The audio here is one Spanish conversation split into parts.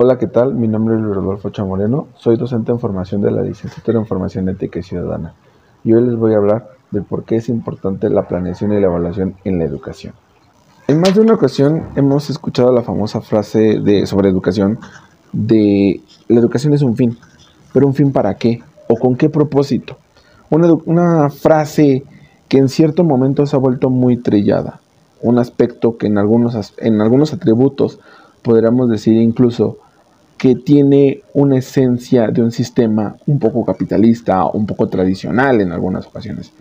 Hola, ¿qué tal? Mi nombre es Luis Rodolfo Chamoreno, soy docente en formación de la Licenciatura en Formación Ética y Ciudadana y hoy les voy a hablar del por qué es importante la planeación y la evaluación en la educación. En más de una ocasión hemos escuchado la famosa frase sobre educación de la educación es un fin, pero ¿un fin para qué? ¿O con qué propósito? Una frase que en cierto momento se ha vuelto muy trillada, un aspecto que en algunos atributos podríamos decir incluso que tiene una esencia de un sistema un poco capitalista, un poco tradicional en algunas ocasiones.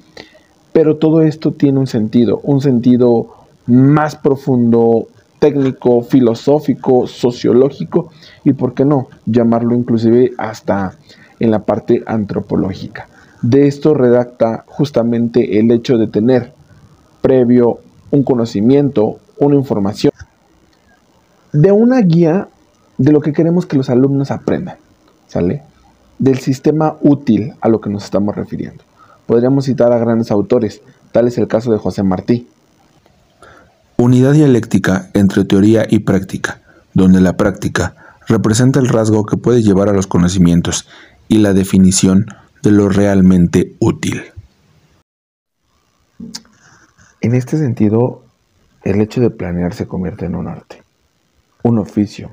Pero todo esto tiene un sentido más profundo, técnico, filosófico, sociológico y, ¿por qué no?, llamarlo inclusive hasta en la parte antropológica. De esto redacta justamente el hecho de tener previo un conocimiento, una información, de una guía de lo que queremos que los alumnos aprendan, ¿sale? Del sistema útil a lo que nos estamos refiriendo. Podríamos citar a grandes autores, tal es el caso de José Martí. Unidad dialéctica entre teoría y práctica, donde la práctica representa el rasgo que puede llevar a los conocimientos y la definición de lo realmente útil. En este sentido, el hecho de planear se convierte en un arte, un oficio.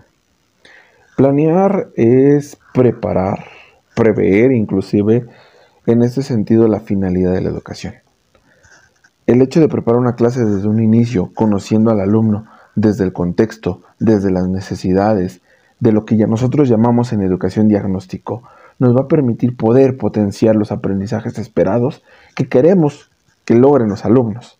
Planear es preparar, prever inclusive, en este sentido, la finalidad de la educación. El hecho de preparar una clase desde un inicio, conociendo al alumno desde el contexto, desde las necesidades, de lo que ya nosotros llamamos en educación diagnóstico, nos va a permitir poder potenciar los aprendizajes esperados que queremos que logren los alumnos.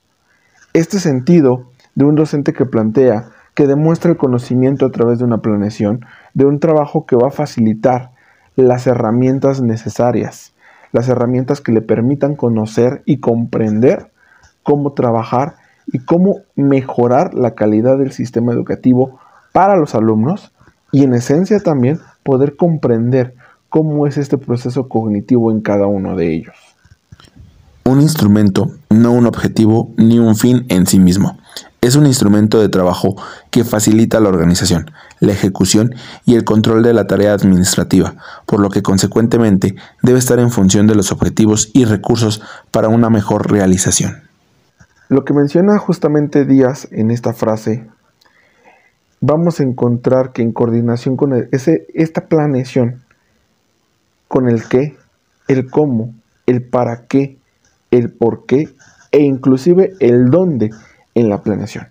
Este sentido de un docente que plantea, que demuestra el conocimiento a través de una planeación, de un trabajo que va a facilitar las herramientas necesarias, las herramientas que le permitan conocer y comprender cómo trabajar y cómo mejorar la calidad del sistema educativo para los alumnos y en esencia también poder comprender cómo es este proceso cognitivo en cada uno de ellos. Un instrumento, no un objetivo ni un fin en sí mismo. Es un instrumento de trabajo que facilita la organización, la ejecución y el control de la tarea administrativa, por lo que consecuentemente debe estar en función de los objetivos y recursos para una mejor realización. Lo que menciona justamente Díaz en esta frase, vamos a encontrar que en coordinación con esta planeación, con el qué, el cómo, el para qué, el por qué e inclusive el dónde en la planeación.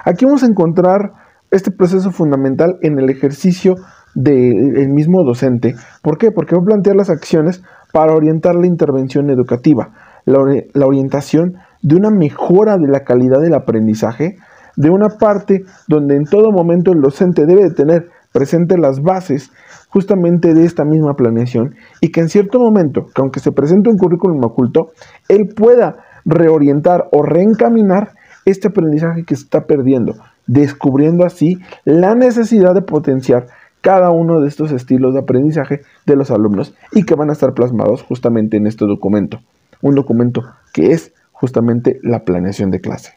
Aquí vamos a encontrar este proceso fundamental en el ejercicio del mismo docente. ¿Por qué? Porque va a plantear las acciones para orientar la intervención educativa, la orientación de una mejora de la calidad del aprendizaje, de una parte donde en todo momento el docente debe de tener presente las bases justamente de esta misma planeación y que en cierto momento, que aunque se presente un currículum oculto, él pueda reorientar o reencaminar este aprendizaje que se está perdiendo, descubriendo así la necesidad de potenciar cada uno de estos estilos de aprendizaje de los alumnos y que van a estar plasmados justamente en este documento, un documento que es justamente la planeación de clase.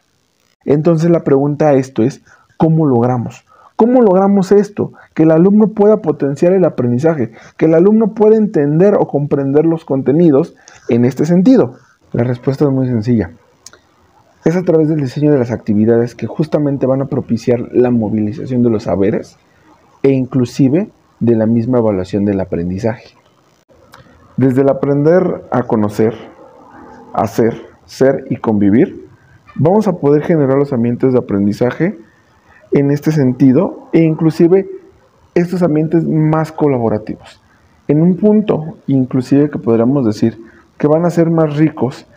Entonces la pregunta a esto es, ¿cómo logramos? ¿Cómo logramos esto? Que el alumno pueda potenciar el aprendizaje, que el alumno pueda entender o comprender los contenidos en este sentido. La respuesta es muy sencilla. Es a través del diseño de las actividades que justamente van a propiciar la movilización de los saberes e inclusive de la misma evaluación del aprendizaje. Desde el aprender a conocer, hacer, ser y convivir, vamos a poder generar los ambientes de aprendizaje en este sentido e inclusive estos ambientes más colaborativos. En un punto, inclusive que podríamos decir que van a ser más ricos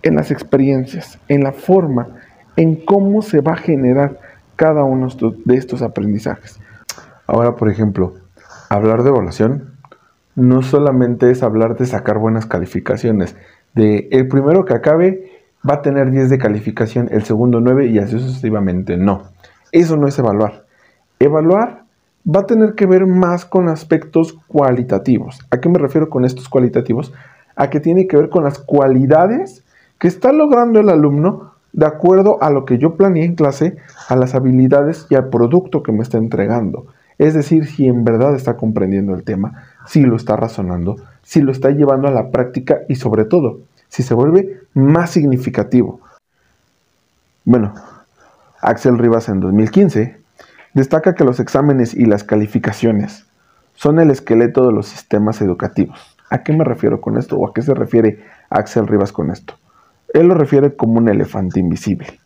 en las experiencias, en la forma, en cómo se va a generar cada uno de estos aprendizajes. Ahora, por ejemplo, hablar de evaluación no solamente es hablar de sacar buenas calificaciones, de el primero que acabe va a tener 10 de calificación, el segundo 9 y así sucesivamente. No, eso no es evaluar. Evaluar va a tener que ver más con aspectos cualitativos. ¿A qué me refiero con estos cualitativos? A que tiene que ver con las cualidades que está logrando el alumno de acuerdo a lo que yo planeé en clase, a las habilidades y al producto que me está entregando. Es decir, si en verdad está comprendiendo el tema, si lo está razonando, si lo está llevando a la práctica y sobre todo, si se vuelve más significativo. Bueno, Axel Rivas en 2015 destaca que los exámenes y las calificaciones son el esqueleto de los sistemas educativos. ¿A qué me refiero con esto? ¿O a qué se refiere Axel Rivas con esto? Él lo refiere como un elefante invisible.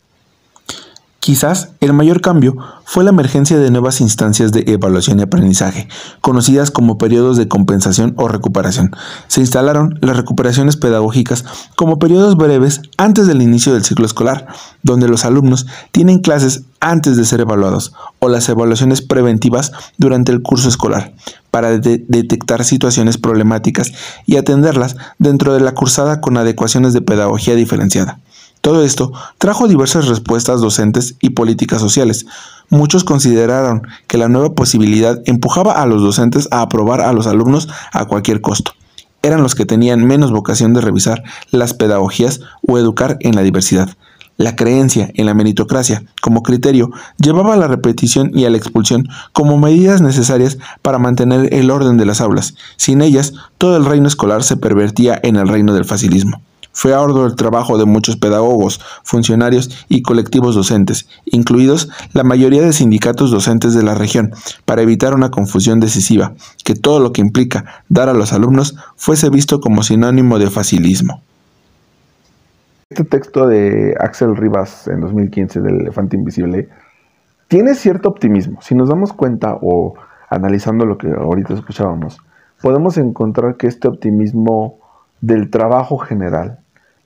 Quizás el mayor cambio fue la emergencia de nuevas instancias de evaluación y aprendizaje, conocidas como periodos de compensación o recuperación. Se instalaron las recuperaciones pedagógicas como periodos breves antes del inicio del ciclo escolar, donde los alumnos tienen clases antes de ser evaluados, o las evaluaciones preventivas durante el curso escolar, para detectar situaciones problemáticas y atenderlas dentro de la cursada con adecuaciones de pedagogía diferenciada. Todo esto trajo diversas respuestas docentes y políticas sociales. Muchos consideraron que la nueva posibilidad empujaba a los docentes a aprobar a los alumnos a cualquier costo. Eran los que tenían menos vocación de revisar las pedagogías o educar en la diversidad. La creencia en la meritocracia como criterio llevaba a la repetición y a la expulsión como medidas necesarias para mantener el orden de las aulas. Sin ellas, todo el reino escolar se pervertía en el reino del facilismo. Fue arduo el trabajo de muchos pedagogos, funcionarios y colectivos docentes, incluidos la mayoría de sindicatos docentes de la región, para evitar una confusión decisiva, que todo lo que implica dar a los alumnos fuese visto como sinónimo de facilismo. Este texto de Axel Rivas en 2015 del elefante invisible tiene cierto optimismo. Si nos damos cuenta o analizando lo que ahorita escuchábamos, podemos encontrar que este optimismo del trabajo general,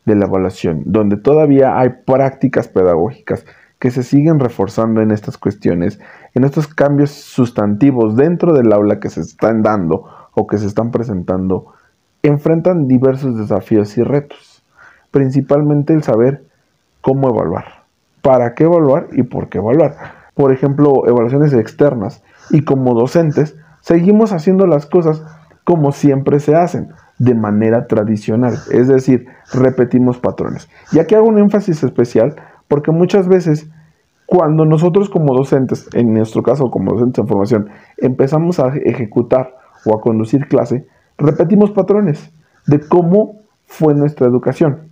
de la evaluación, donde todavía hay prácticas pedagógicas que se siguen reforzando en estas cuestiones, en estos cambios sustantivos dentro del aula que se están dando o que se están presentando, enfrentan diversos desafíos y retos, principalmente el saber cómo evaluar, para qué evaluar y por qué evaluar. Por ejemplo, evaluaciones externas, y como docentes seguimos haciendo las cosas como siempre se hacen, de manera tradicional, es decir, repetimos patrones. Y aquí hago un énfasis especial porque muchas veces cuando nosotros como docentes, en nuestro caso como docentes en formación, empezamos a ejecutar o a conducir clase, repetimos patrones de cómo fue nuestra educación.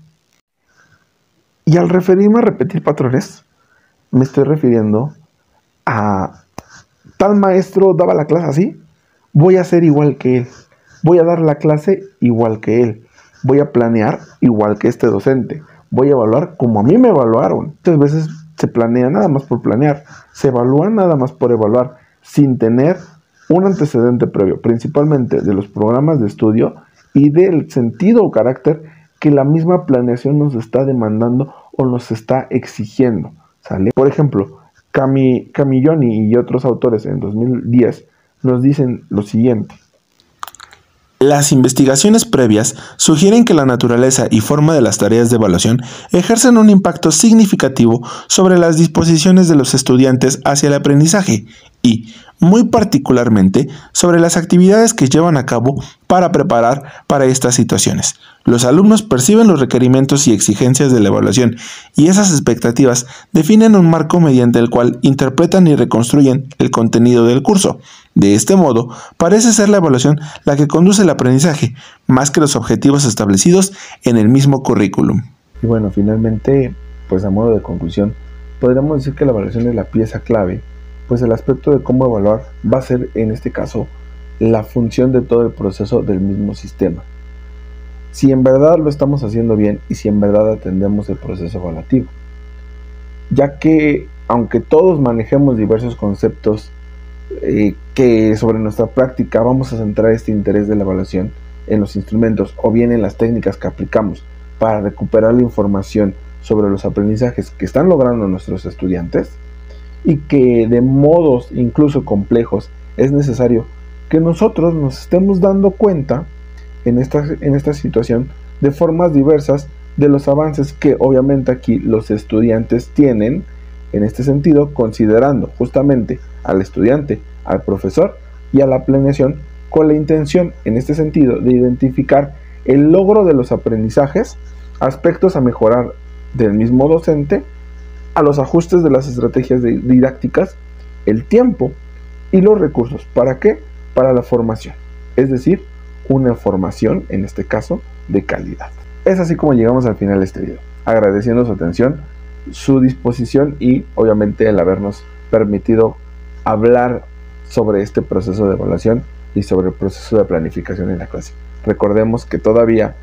Y al referirme a repetir patrones, me estoy refiriendo a tal maestro daba la clase así, voy a ser igual que él. Voy a dar la clase igual que él. Voy a planear igual que este docente. Voy a evaluar como a mí me evaluaron. Muchas veces se planea nada más por planear. Se evalúa nada más por evaluar, sin tener un antecedente previo, principalmente de los programas de estudio y del sentido o carácter que la misma planeación nos está demandando o nos está exigiendo. ¿Sale? Por ejemplo, Camilloni y otros autores en 2010 nos dicen lo siguiente. Las investigaciones previas sugieren que la naturaleza y forma de las tareas de evaluación ejercen un impacto significativo sobre las disposiciones de los estudiantes hacia el aprendizaje y, muy particularmente, sobre las actividades que llevan a cabo para preparar para estas situaciones. Los alumnos perciben los requerimientos y exigencias de la evaluación y esas expectativas definen un marco mediante el cual interpretan y reconstruyen el contenido del curso. De este modo, parece ser la evaluación la que conduce el aprendizaje, más que los objetivos establecidos en el mismo currículum. Y bueno, finalmente, pues a modo de conclusión, podríamos decir que la evaluación es la pieza clave, pues el aspecto de cómo evaluar va a ser, en este caso, la función de todo el proceso del mismo sistema. Si en verdad lo estamos haciendo bien y si en verdad atendemos el proceso evaluativo. Ya que, aunque todos manejemos diversos conceptos que sobre nuestra práctica vamos a centrar este interés de la evaluación en los instrumentos o bien en las técnicas que aplicamos para recuperar la información sobre los aprendizajes que están logrando nuestros estudiantes y que de modos incluso complejos es necesario que nosotros nos estemos dando cuenta en esta situación de formas diversas de los avances que obviamente aquí los estudiantes tienen en este sentido, considerando justamente al estudiante, al profesor y a la planeación con la intención, en este sentido, de identificar el logro de los aprendizajes, aspectos a mejorar del mismo docente, a los ajustes de las estrategias didácticas, el tiempo y los recursos. ¿Para qué? Para la formación. Es decir, una formación, en este caso, de calidad. Es así como llegamos al final de este video. Agradeciendo su atención, su disposición y obviamente el habernos permitido hablar sobre este proceso de evaluación y sobre el proceso de planificación en la clase. Recordemos que todavía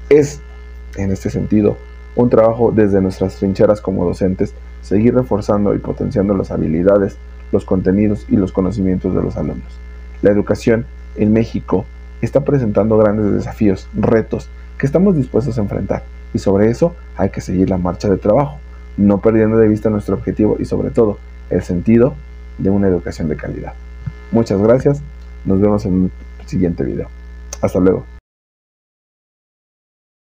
es, en este sentido, un trabajo desde nuestras trincheras como docentes, seguir reforzando y potenciando las habilidades, los contenidos y los conocimientos de los alumnos. La educación en México está presentando grandes desafíos, retos que estamos dispuestos a enfrentar, y sobre eso hay que seguir la marcha de trabajo, no perdiendo de vista nuestro objetivo y sobre todo el sentido de una educación de calidad. Muchas gracias, nos vemos en un siguiente video. Hasta luego.